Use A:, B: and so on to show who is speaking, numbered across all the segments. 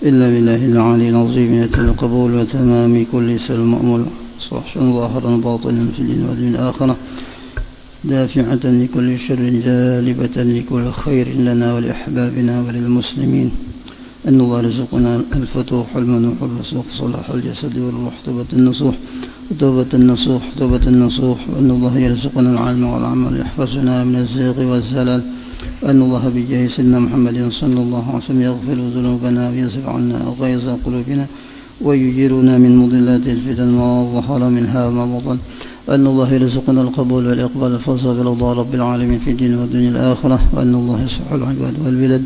A: إلا بالله العلي العظيم القبول وتمام كل سلم مأمول صحشا ظاهرا باطنا في الدين والدين الآخرة دافعة لكل شر جالبة لكل خير لنا ولأحبابنا وللمسلمين أن الله رزقنا الفتوح المنوح الرسوخ صلاح الجسد والروح توبة النصوح توبة النصوح وأن الله يرزقنا العلم والعمل يحفظنا من الزيغ والزلل وأن الله بجاه سيدنا محمد صلى الله عليه وسلم يغفر ذنوبنا ويصرف عنا غيظ قلوبنا ويجيرنا من مضلات الفتن ما ظهر منها وما بطن وأن الله يرزقنا القبول والإقبال الفوز برضا رب العالمين في الدين والدنيا الآخرة وأن الله يصلح العباد والبلاد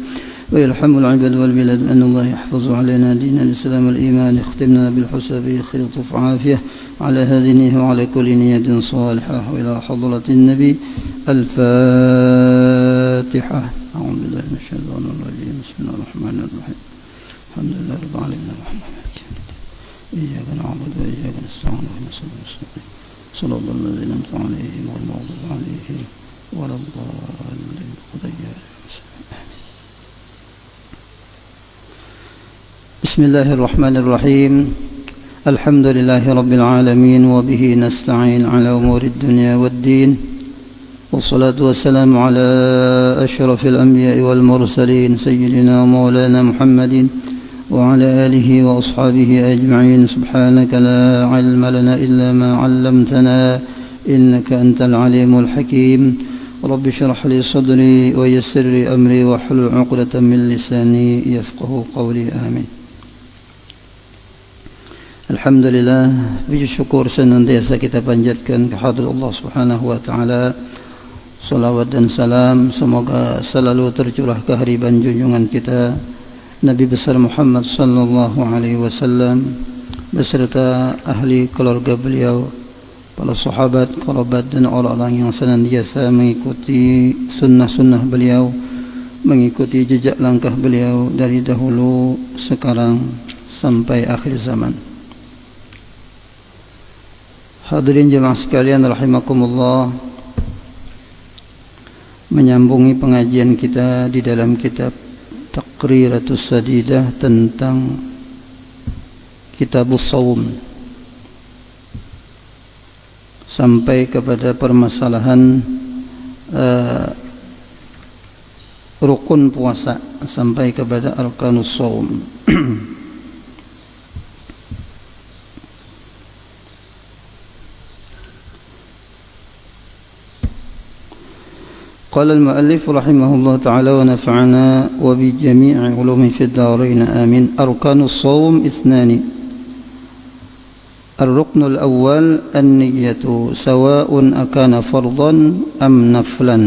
A: ويرحم العباد والبلاد وأن الله يحفظ علينا دين الإسلام والإيمان يختمنا بالحسن بخير طف عافية على هذه النية وعلى كل نية صالحة وإلى حضرة النبي الفاتحة. أعوذ بالله من الشيطان الرجيم. بسم الله الرحمن الرحيم. الحمد لله رب العالمين الرحمن الرحيم إياك نعبد وإياك نستعين اهدنا الصراط المستقيم صراط الذين أنعمت عليهم غير المغضوب عليهم ولا الضالين. بسم الله الرحمن الرحيم. الحمد لله رب العالمين وبه نستعين على أمور الدنيا والدين والصلاة والسلام على أشرف الأنبياء والمرسلين سيدنا ومولانا محمد وعلى آله وأصحابه أجمعين. سبحانك لا علم لنا إلا ما علمتنا إنك أنت العليم الحكيم. رب اشرح لي صدري ويسر لي أمري واحلل عقدة من لساني يفقه قولي. آمين. Alhamdulillah, puji syukur senantiasa kita panjatkan kehadirat Allah Subhanahu wa taala. Salawat dan salam semoga selalu tercurah ke hariban junjungan kita Nabi besar Muhammad sallallahu alaihi wasallam beserta ahli keluarga beliau, para sahabat, kerabat dan orang-orang yang senantiasa mengikuti sunnah-sunnah beliau, mengikuti jejak langkah beliau dari dahulu, sekarang sampai akhir zaman. Hadirin jemaah sekalian rahimakumullah, menyambungi pengajian kita di dalam kitab Taqriratus Sadidah tentang Kitabus Shaum sampai kepada permasalahan rukun puasa, sampai kepada arkanus shaum. قال المؤلف رحمه الله تعالى ونفعنا وبجميع علومه في الدارين آمين. أركان الصوم اثنان. الركن الأول النية سواء أكان فرضا أم نفلا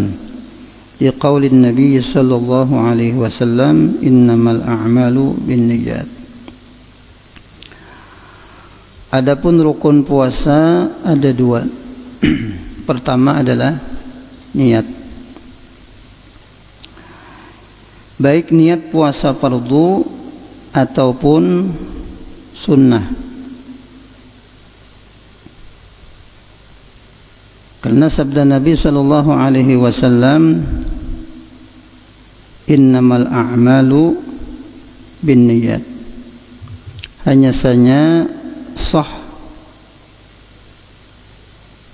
A: لقول النبي صلى الله عليه وسلم إنما الأعمال بالنيات. Adapun rukun puasa ada dua. Pertama adalah niat. Baik niat puasa fardu ataupun sunnah. Karena sabda Nabi sallallahu alaihi wasallam, innamal a'malu binniyat. Hanya saja sah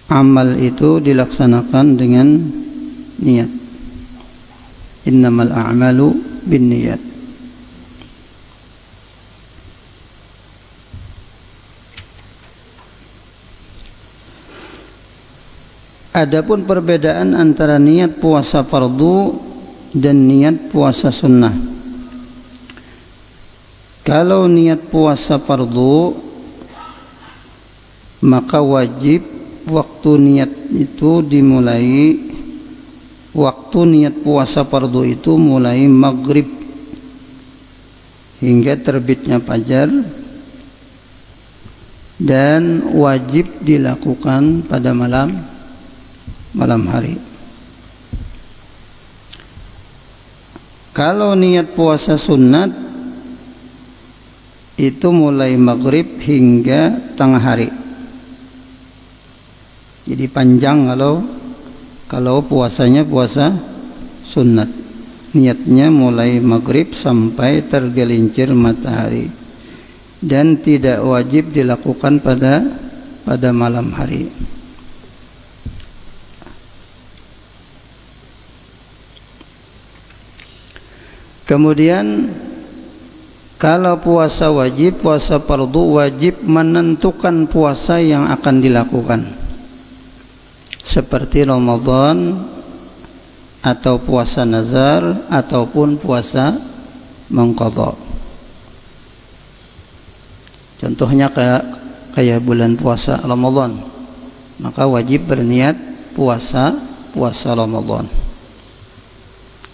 A: amal itu dilaksanakan dengan niat. Innamal a'malu binniyat. Adapun perbedaan antara niat puasa fardu dan niat puasa sunnah. Kalau niat puasa fardu maka wajib waktu niat itu dimulai, waktu niat puasa fardu itu mulai maghrib hingga terbitnya fajar, dan wajib dilakukan pada malam hari. Kalau niat puasa sunat itu mulai maghrib hingga tengah hari. Jadi panjang kalau puasanya puasa sunat. Niatnya mulai maghrib sampai tergelincir matahari, dan tidak wajib dilakukan pada malam hari. Kemudian kalau puasa wajib, puasa fardu, wajib menentukan puasa yang akan dilakukan, seperti Ramadan atau puasa nazar ataupun puasa mengqadha. Contohnya kayak bulan puasa Ramadan, maka wajib berniat puasa Ramadan.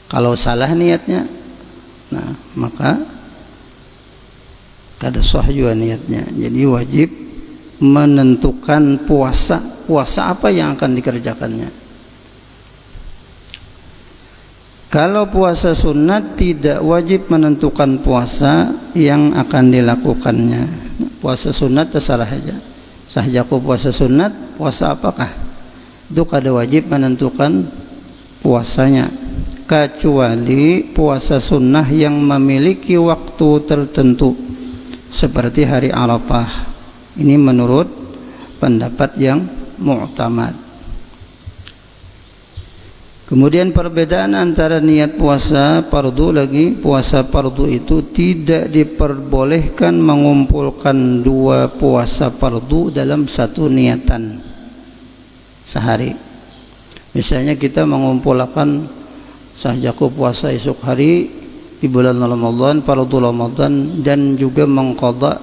A: Kalau salah niatnya, nah maka kada sah juga niatnya. Jadi wajib menentukan puasa apa yang akan dikerjakannya. Kalau puasa sunat tidak wajib menentukan puasa yang akan dilakukannya. Puasa sunat terserah saja. Sahjaku puasa sunat, puasa apakah? Itu kada wajib menentukan puasanya, kecuali puasa sunnah yang memiliki waktu tertentu, seperti hari Arafah. Ini menurut pendapat yang mu'tamad. Kemudian perbedaan antara niat puasa fardu lagi, puasa fardu itu tidak diperbolehkan mengumpulkan dua puasa fardu dalam satu niatan sehari. Misalnya kita mengumpulkan sahjaku puasa esok hari di bulan Ramadan, fardu Ramadan, dan juga mengqadha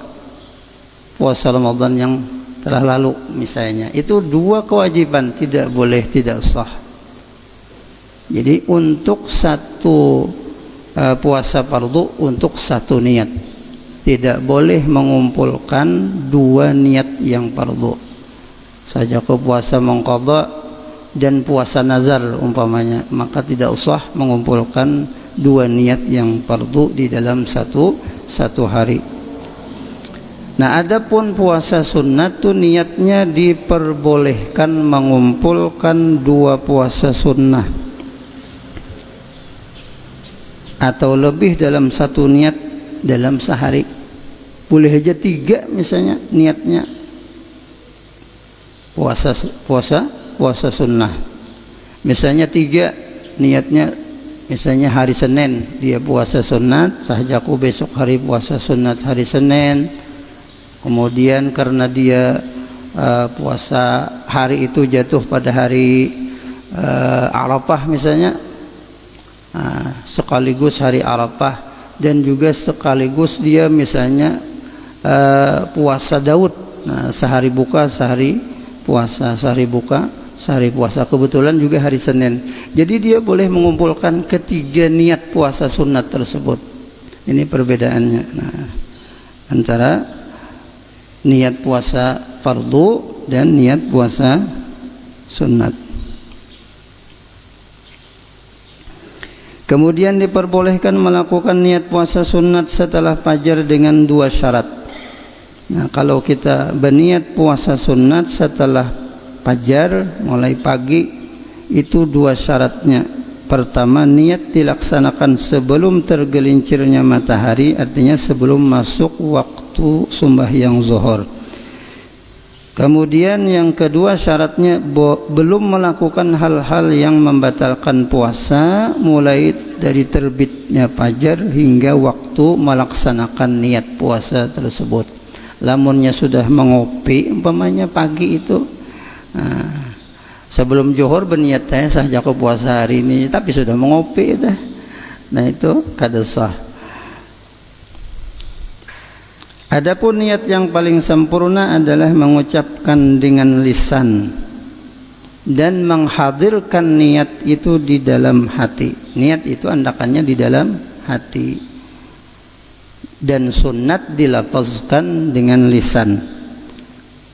A: puasa Ramadan yang telah lalu misalnya. Itu dua kewajiban, tidak boleh, tidak sah. Jadi untuk satu puasa fardu, untuk satu niat, tidak boleh mengumpulkan dua niat yang fardu. Sahjaku puasa mengqadha dan puasa nazar umpamanya, maka tidak usah mengumpulkan dua niat yang fardu di dalam satu hari. Nah, adapun puasa sunat itu niatnya diperbolehkan mengumpulkan dua puasa sunnah atau lebih dalam satu niat dalam sehari. Boleh aja tiga misalnya niatnya puasa sunnah. Misalnya tiga niatnya, misalnya hari Senin dia puasa sunat, sahjaku besok hari puasa sunat hari Senin. Kemudian karena dia puasa hari itu jatuh pada hari Arafah misalnya, sekaligus hari Arafah, dan juga sekaligus dia misalnya puasa Daud. Nah, sehari buka sehari puasa, sehari buka sehari puasa, kebetulan juga hari Senin. Jadi dia boleh mengumpulkan ketiga niat puasa sunat tersebut. Ini perbedaannya. Nah, antara niat puasa fardu dan niat puasa sunat. Kemudian diperbolehkan melakukan niat puasa sunat setelah fajar dengan dua syarat. Nah, kalau kita berniat puasa sunat setelah fajar mulai pagi, itu dua syaratnya. Pertama, niat dilaksanakan sebelum tergelincirnya matahari, artinya sebelum masuk waktu sembahyang zuhur. Kemudian yang kedua syaratnya belum melakukan hal-hal yang membatalkan puasa mulai dari terbitnya fajar hingga waktu melaksanakan niat puasa tersebut. Lamunnya sudah mengopi umpamanya pagi itu, sebelum zuhur berniat saya sahjaku puasa hari ini, tapi sudah mengopi dah. Nah, itu kada sah. Adapun niat yang paling sempurna adalah mengucapkan dengan lisan dan menghadirkan niat itu di dalam hati. Niat itu andakannya di dalam hati, dan sunat dilafazkan dengan lisan.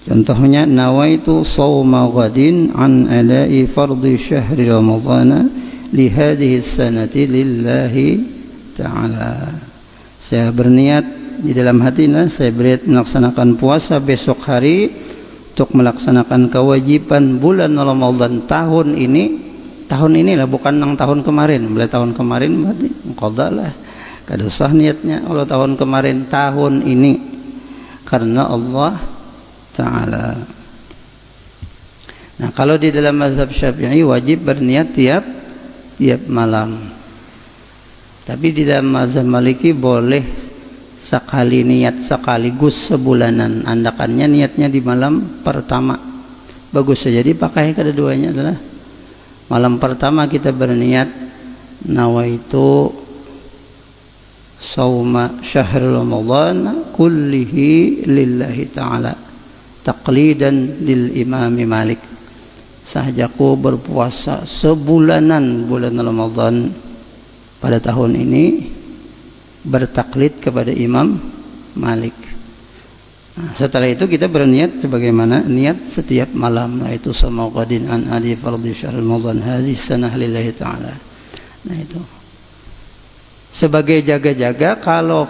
A: Contohnya, nawaitu shauma ghadin an ada'i fardhi syahri ramadhana li hadhihi sanati lillahi ta'ala. Saya berniat di dalam hati, saya berniat melaksanakan puasa besok hari untuk melaksanakan kewajiban bulan Ramadan tahun ini, tahun inilah, bukan yang tahun kemarin. Bila tahun kemarin berarti qada lah, kada sah niatnya. Kalau tahun kemarin, tahun ini karena Allah Ta'ala. Nah, kalau di dalam mazhab Syafi'i wajib berniat tiap malam. Tapi di dalam mazhab Maliki boleh sekali niat sekaligus sebulanan. Andakannya niatnya di malam pertama. Bagus saja dipakai kedua-duanya adalah malam pertama kita berniat nawaitu sauma syahrul Ramadan kullihi lillahi ta'ala taqlidan lil Imam Malik. Sahajaku berpuasa sebulanan bulan Ramadan pada tahun ini bertaklid kepada Imam Malik. Nah, setelah itu kita berniat sebagaimana niat setiap malam, yaitu samaqadin an adi fardhi syahr Ramadan hadhihi sanah lillahi ta'ala. Nah, itu sebagai jaga-jaga kalau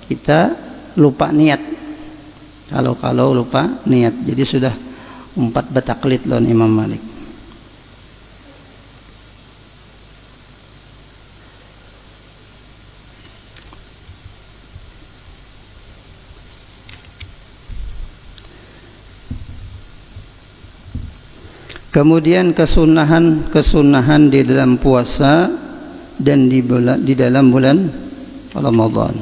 A: kita lupa niat. Kalau lupa niat. Jadi sudah 4 bertaklid lawan Imam Malik. Kemudian kesunahan di dalam puasa dan di dalam bulan Ramadan.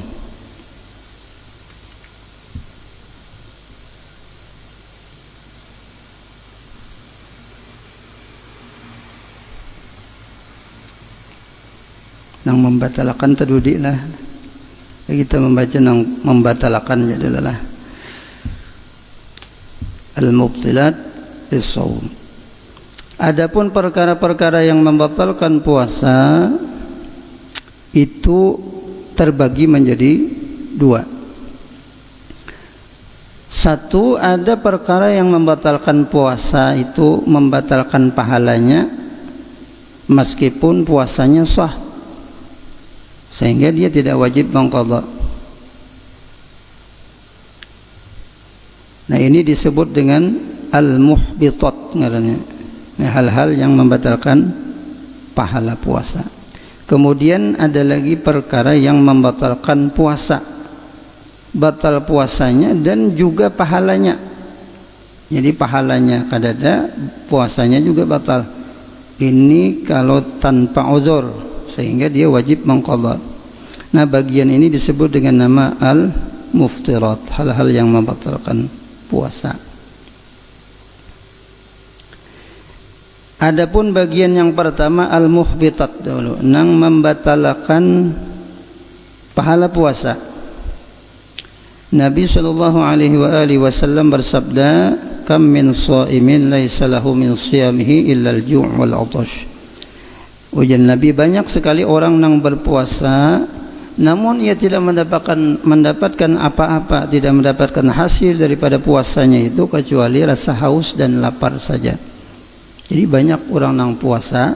A: Nang membatalkan tadudiklah. Kita membaca nang membatalkan adalah al-mubtilat lis-shaum. Adapun perkara-perkara yang membatalkan puasa itu terbagi menjadi 2. Satu, ada perkara yang membatalkan puasa itu membatalkan pahalanya meskipun puasanya sah, sehingga dia tidak wajib mengqadha. Nah, ini disebut dengan al-muhbitat ngarannya. Nah, hal-hal yang membatalkan pahala puasa. Kemudian ada lagi perkara yang membatalkan puasa, batal puasanya dan juga pahalanya. Jadi pahalanya kadada, puasanya juga batal. Ini kalau tanpa uzur, sehingga dia wajib mengqadha. Nah, bagian ini disebut dengan nama al-muftirat, hal-hal yang membatalkan puasa. Adapun bagian yang pertama al-muhbitat dulu, nang membatalkan pahala puasa. Nabi sallallahu alaihi wasallam bersabda, "Kam min shaimin laisa lahu min shiyamihi illa al-ju' wal 'atash." Ujar Nabi, banyak sekali orang yang berpuasa namun ia tidak mendapatkan apa-apa, tidak mendapatkan hasil daripada puasanya itu kecuali rasa haus dan lapar saja. Jadi banyak orang yang puasa,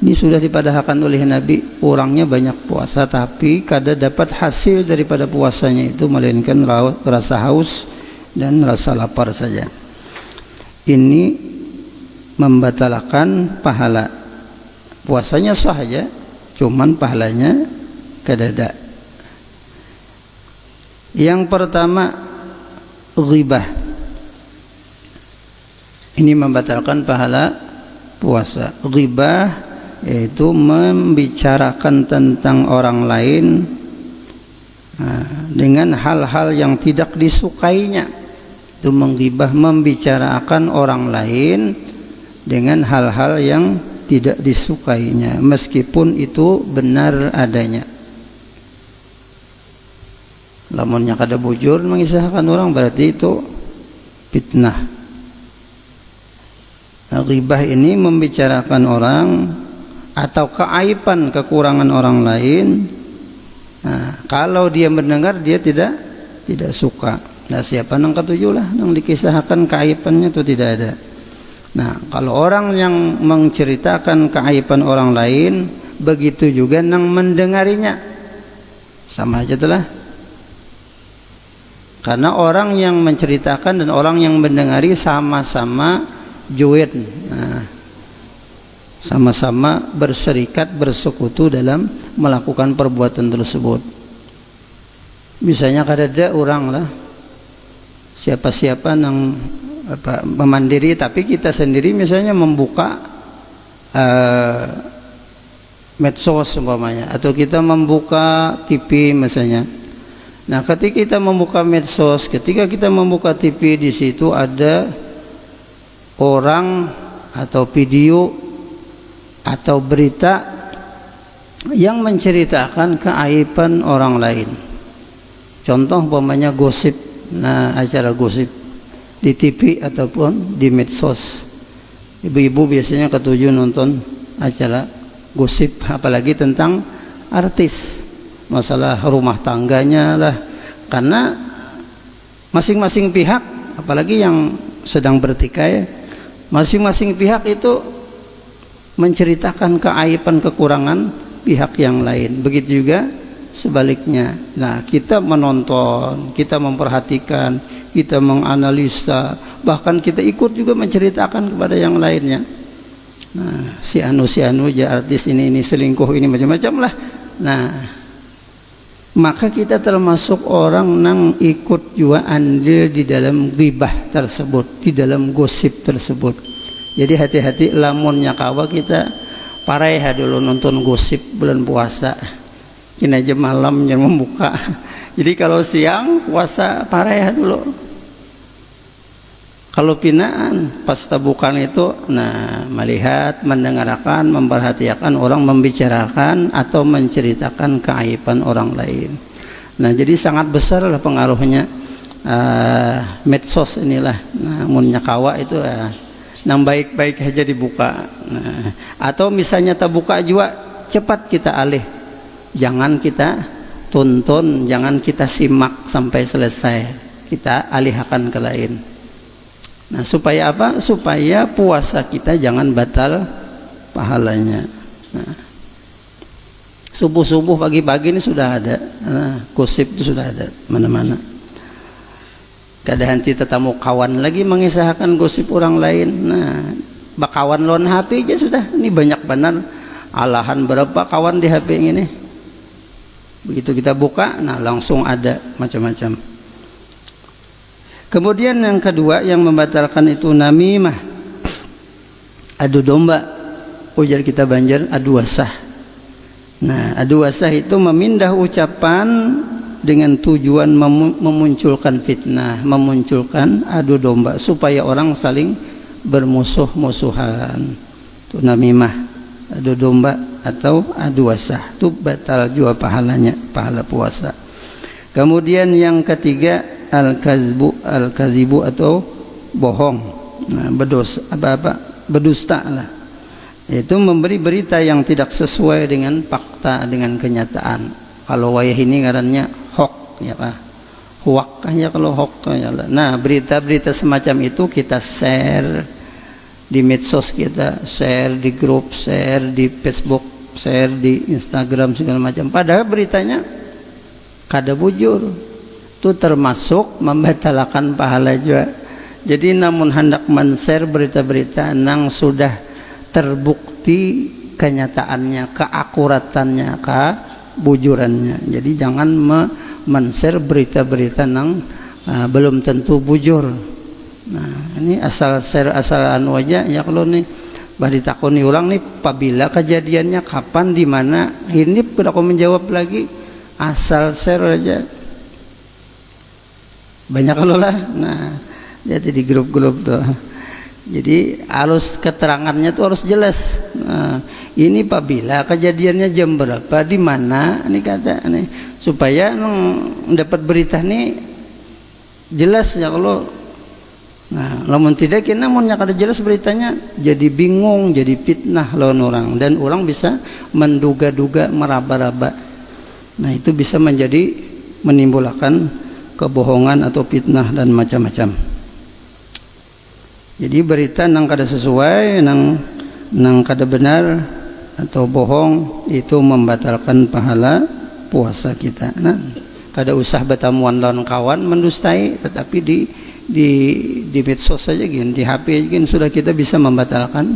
A: ini sudah dipadahkan oleh Nabi, orangnya banyak puasa tapi kada dapat hasil daripada puasanya itu melainkan rasa haus dan rasa lapar saja. Ini membatalkan pahala. Puasanya sah saja, cuman pahalanya kada ada. Yang pertama, ghibah. Ini membatalkan pahala puasa. Ghibah yaitu membicarakan tentang orang lain dengan hal-hal yang tidak disukainya. Itu menghibah, membicarakan orang lain dengan hal-hal yang tidak disukainya meskipun itu benar adanya. Lamunnya kada bujur mengisahkan orang berarti itu fitnah. Ghibah ini membicarakan orang atau keaiban, kekurangan orang lain. Nah, kalau dia mendengar dia tidak suka. Nah, siapa nang ketujuh lah nang dikisahkan keaibannya itu tidak ada. Nah, kalau orang yang menceritakan keaiban orang lain, begitu juga nang mendengarinya, sama aja telah. Karena orang yang menceritakan dan orang yang mendengari sama-sama juid. Nah, sama-sama berserikat, bersekutu dalam melakukan perbuatan tersebut. Misalnya kadada orang lah, siapa-siapa yang memandiri, tapi kita sendiri misalnya membuka medsos umpamanya, atau kita membuka TV misalnya. Nah, ketika kita membuka medsos, ketika kita membuka TV, di situ ada orang atau video atau berita yang menceritakan keaiban orang lain. Contoh umpamanya gosip, nah acara gosip di TV ataupun di medsos. Ibu-ibu biasanya ketujuh nonton acara gosip, apalagi tentang artis, masalah rumah tangganya lah, karena masing-masing pihak, apalagi yang sedang bertikai, masing-masing pihak itu menceritakan keaiban kekurangan pihak yang lain. Begitu juga sebaliknya. Nah, kita menonton, kita memperhatikan, kita menganalisa, bahkan kita ikut juga menceritakan kepada yang lainnya. Nah, si anu ya artis ini selingkuh, ini macam-macam lah. Nah, maka kita termasuk orang yang ikut juga andil di dalam ghibah tersebut, di dalam gosip tersebut. Jadi hati-hati, lamunnya kawa kita pareha dulu nonton gosip bulan puasa, kini aja malam yang membuka. Jadi kalau siang puasa pareha dulu. Kalau pinaan pas tabukan itu, nah melihat, mendengarkan, memperhatikan orang membicarakan atau menceritakan keaiban orang lain. Nah, jadi sangat besar lah pengaruhnya medsos inilah. Nah, munnya kawa itu yang baik-baik aja dibuka. Nah, atau misalnya terbuka juga, cepat kita alih. Jangan kita tonton, jangan kita simak sampai selesai. Kita alihkan ke lain. Nah, supaya apa? Supaya puasa kita jangan batal pahalanya. Nah, subuh-subuh pagi-pagi ini sudah ada, gosip itu sudah ada mana-mana. Kadang tetamu kawan lagi mengisahkan gosip orang lain. Nah, bakawan lon HP aja sudah. Ini banyak benar alahan berapa kawan di HP ini. Begitu kita buka, nah langsung ada macam-macam. Kemudian yang kedua yang membatalkan itu namimah, adu domba. Ujar kita Banjar, adu wasah. Nah, adu wasah itu memindah ucapan dengan tujuan memunculkan fitnah, memunculkan adu domba supaya orang saling bermusuh-musuhan. Itu namimah, adu domba atau adu wasah. Itu batal juga pahalanya, pahala puasa. Kemudian yang ketiga, al-kazibu atau bohong. Nah, berdusta lah. Itu memberi berita yang tidak sesuai dengan fakta, dengan kenyataan. Kalau wayah ini ngarannya hoax ya Pak. Huak ya kalau hoax ya. Nah, berita-berita semacam itu kita share di medsos, kita share di grup, share di Facebook, share di Instagram segala macam. Padahal beritanya kada bujur. Itu termasuk membatalkan pahala juga. Jadi namun hendak men-share berita-berita yang sudah terbukti kenyataannya, keakuratannya, kebujurannya. Jadi jangan men-share berita-berita yang belum tentu bujur. Nah, ini asal share asal anu aja ya. Kalau nih bah ditakoni orang nih, apabila kejadiannya kapan, di mana, ini aku menjawab lagi asal share aja. Banyak kalau lah. Nah, jadi di grup-grup tuh. Jadi harus keterangannya tuh harus jelas. Nah, ini apabila kejadiannya jam berapa, di mana, ini kata nih, supaya dapat berita nih jelas ya. Kalau nah, lamun tidak kena munnya kada jelas beritanya, jadi bingung, jadi fitnah lawan orang, dan orang bisa menduga-duga, meraba-raba. Nah, itu bisa menimbulkan kebohongan atau fitnah dan macam-macam. Jadi berita nang kada sesuai, nang kada benar atau bohong, itu membatalkan pahala puasa kita. Nah, kada usah bertamuan lawan kawan mendustai, tetapi di medsos saja gini, di HP gini sudah kita bisa membatalkan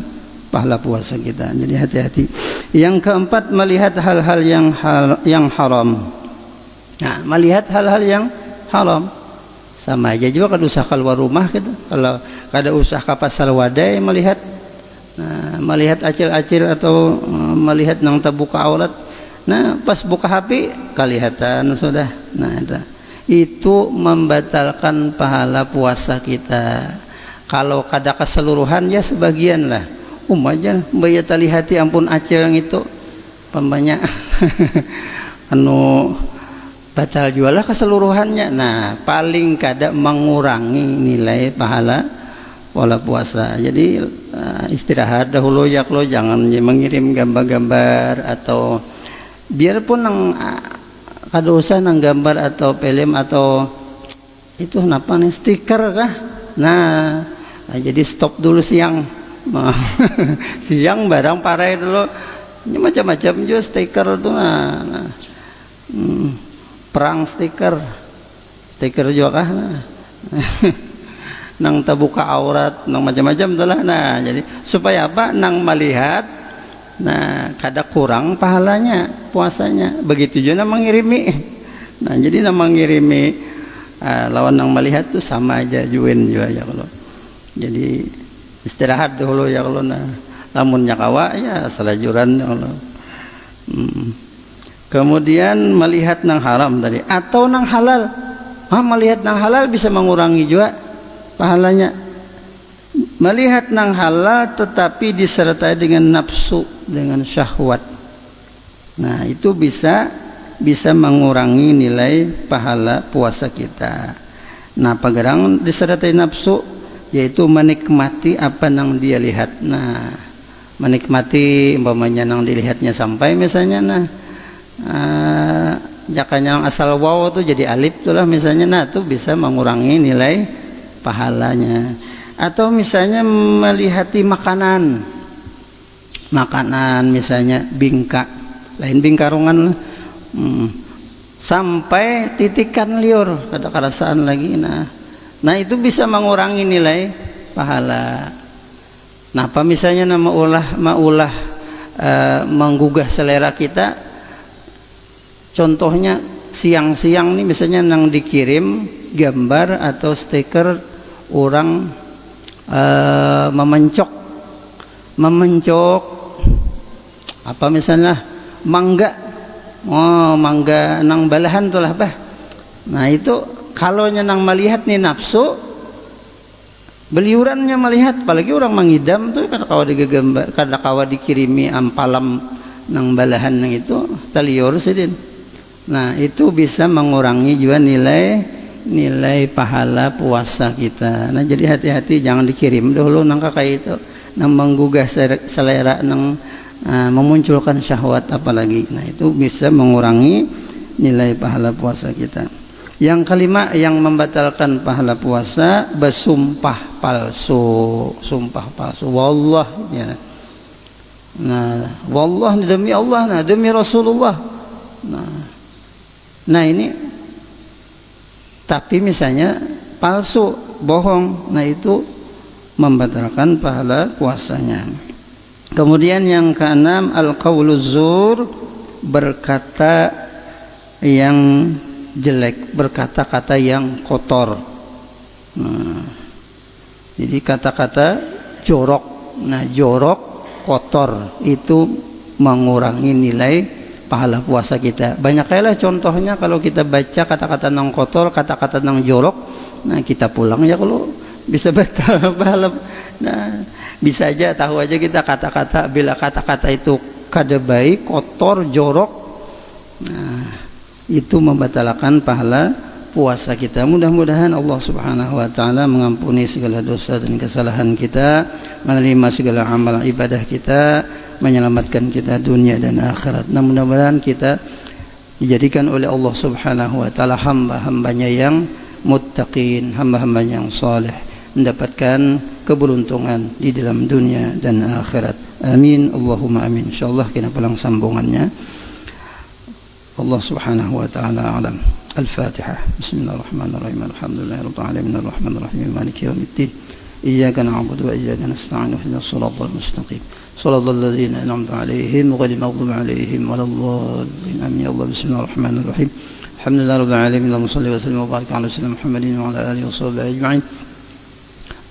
A: pahala puasa kita. Jadi hati-hati. Yang keempat, melihat hal-hal yang haram. Nah, melihat hal-hal yang haram sama aja juga kalau usah keluar rumah gitu. Kalau kada usah ke pasar wadai melihat melihat acil-acil atau melihat nang terbuka aurat. Nah, pas buka HP kelihatan sudah. Nah, itu membatalkan pahala puasa kita. Kalau kada keseluruhan ya sebagian lah. Aja bayat hati ampun acil yang itu pembanya anu batal jualah keseluruhannya. Nah, paling kada mengurangi nilai pahala pola puasa. Jadi istirahat dahulu ya, lo jangan mengirim gambar-gambar atau biarpun nang kada usah nang gambar atau film atau itu kenapa nih stiker kah. Nah, jadi stop dulu siang. Siang barang parah dulu. Ini macam-macam juga stiker tuh. Perang stiker juga kah. Nang terbuka aurat, nang macam-macam tuh lah. Nah, jadi supaya apa? Nang melihat, nah kada kurang pahalanya puasanya. Begitu juga nang mengirimi. Nah, jadi nang mengirimi lawan nang melihat tuh sama aja juin juga ya kalau. Jadi istirahat dulu ya kalau lamun nyakawa ya selajuran ya Allah. Kemudian melihat nang haram tadi atau nang halal. Melihat nang halal bisa mengurangi juga pahalanya. Melihat nang halal tetapi disertai dengan nafsu, dengan syahwat. Nah, itu bisa mengurangi nilai pahala puasa kita. Nah, pagarang disertai nafsu yaitu menikmati apa yang dia lihat. Nah, menikmati umpamanya yang dilihatnya sampai misalnya jakanya yang asal wow tuh jadi alif tuh lah misalnya. Nah, itu bisa mengurangi nilai pahalanya. Atau misalnya melihati makanan misalnya bingka, lain bingkarungan sampai titikan liur kata kerasaan lagi. Nah, itu bisa mengurangi nilai pahala. Nah, apa misalnya maulah menggugah selera kita. Contohnya siang-siang nih misalnya nang dikirim gambar atau stiker orang memencok apa misalnya mangga nang balahan tuh lah bah. Nah, itu kalau nang melihat nih nafsu beliurannya melihat, apalagi orang mengidam tuh kada kawa dikirimi ampalam nang balahan nang itu taliur sidin. Nah, itu bisa mengurangi juga nilai pahala puasa kita. Nah, jadi hati-hati jangan dikirim dulu nang kayak itu nang menggugah selera nang memunculkan syahwat apalagi. Nah, itu bisa mengurangi nilai pahala puasa kita. Yang kelima yang membatalkan pahala puasa, bersumpah palsu. Wallah ya. Nah, wallah demi Allah, demi Rasulullah. Nah, ini tapi misalnya palsu, bohong. Nah, itu membatalkan pahala puasanya. Kemudian yang keenam, al-qauluz zur, berkata yang jelek, berkata-kata yang kotor. Nah, jadi kata-kata jorok. Nah, jorok, kotor itu mengurangi nilai pahala puasa kita. Banyak kali contohnya kalau kita baca kata-kata nang kotor, kata-kata nang jorok. Nah, kita pulang ya kalau bisa batal pahala. Nah, bisa aja tahu aja kita kata-kata, bila kata-kata itu kada baik, kotor, jorok. Nah, itu membatalkan pahala puasa kita. Mudah-mudahan Allah Subhanahu wa taala mengampuni segala dosa dan kesalahan kita, menerima segala amal ibadah kita, menyelamatkan kita dunia dan akhirat. Nah, mudah-mudahan kita dijadikan oleh Allah Subhanahu wa taala hamba-hambanya yang muttaqin, hamba-hambanya yang saleh, mendapatkan keberuntungan di dalam dunia dan akhirat. Amin, Allahumma amin. Insyaallah kita pulang sambungannya. Allah Subhanahu wa taala alam. Al-Fatihah. Bismillahirrahmanirrahim. Alhamdulillahirabbil alamin arrahmanirrahim maliki yaumiddin. إياك نعبد وإياك نستعين اهدنا الصراط المستقيم صراط الذين أنعمت عليهم غير المغضوب عليهم ولا الضالين آمين. الله بسم الله الرحمن الرحيم الحمد لله رب العالمين اللهم صل وسلم وبارك على سيدنا محمد وعلى آله وصحبه أجمعين.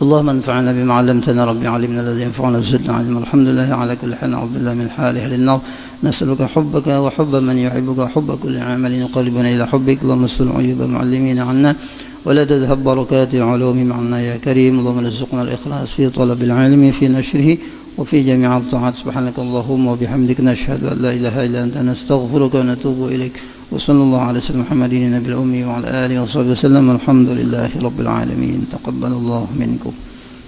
A: اللهم انفعنا بما علمتنا ربي علمنا الذي ينفعنا وزدنا علما. الحمد لله على كل حال نعوذ بالله من حال أهل النار نسألك حبك وحب من يحبك وحب كل عمل يقربنا إلى حبك. اللهم استر عيوب معلمين عنا ولا تذهب بركات العلوم معنا يا كريم. اللهم ارزقنا الإخلاص في طلب العلم في نشره وفي جميع الطاعات. سبحانك اللهم وبحمدك نشهد أن لا إله إلا أنت نستغفرك ونتوب إليك. وصلى الله على سيدنا محمد النبي الأمي وعلى آله وصحبه وسلم. الحمد لله رب العالمين. تقبل الله منكم.